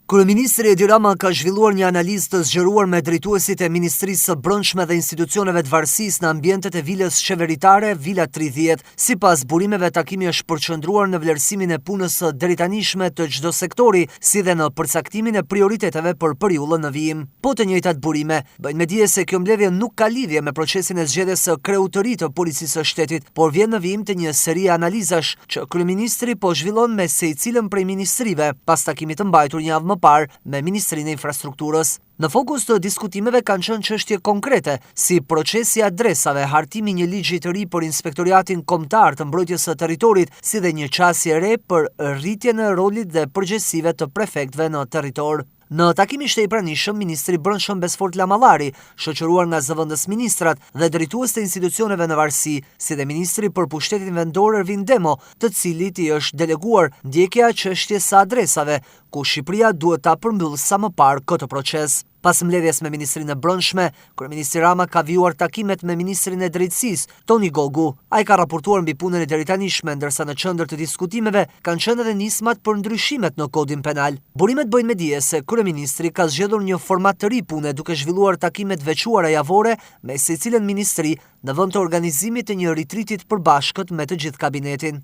Kryeministri Edi Rama ka zhvilluar një analizë të zgjeruar me drejtuesit e Ministrisë së Brendshme dhe institucioneve të varësisë në ambientet e vilës qeveritare, Vila 30. Sipas burimeve, takimi është përqendruar në vlerësimin e punës së drejtanishme të çdo sektori, si dhe në përcaktimin e prioriteteve për periudhën në vijim. Po të njëjtat burime bëjnë me dije se kjo mbledhje nuk ka lidhje me procesin e zgjedhjes së kreutërisë të policisë së shtetit, por vjen në vijim të një seri analizash që kryeministri po zhvillon me secilën prej ministrive pas takimit të mbajtur një javë më parë me Ministrinë e Infrastrukturës. Në fokus të diskutimeve kanë qenë çështje konkrete, si procesi i adresave, hartimi një ligji të ri për Inspektoriatin Kombëtar të Mbrojtjes së Territorit, si dhe një qasje re për rritjen e rolit dhe përgjegjësive të prefektëve në territor. Në takimin e pranishëm, Ministri i Brendshëm Besfort Lamallari, shoqëruar nga zëvendës ministrat dhe drejtues të institucioneve në varësi, si dhe Ministri për Pushtetin Vendor Ervin Demo, të cilit i është deleguar ndjekja e çështjes së adresave, ku Shqipëria duhet ta përmbyllë sa më parë këtë proces. Pas mbledhjes me Ministrinë e Brendshme, Kryeministri Rama ka vijuar takimet me Ministrin e Drejtësisë, Toni Gogu. Ai ka raportuar mbi punën e drejtanishme, ndërsa në qendër të diskutimeve kanë qenë edhe nismat për ndryshimet në Kodin Penal. Burimet bëjnë me dije se kryeministri ka zgjedhur një format të ri pune duke zhvilluar takime të veçuara javore me secilën ministri në vend të organizimit të një ritritit përbashkët me të gjithë kabinetin.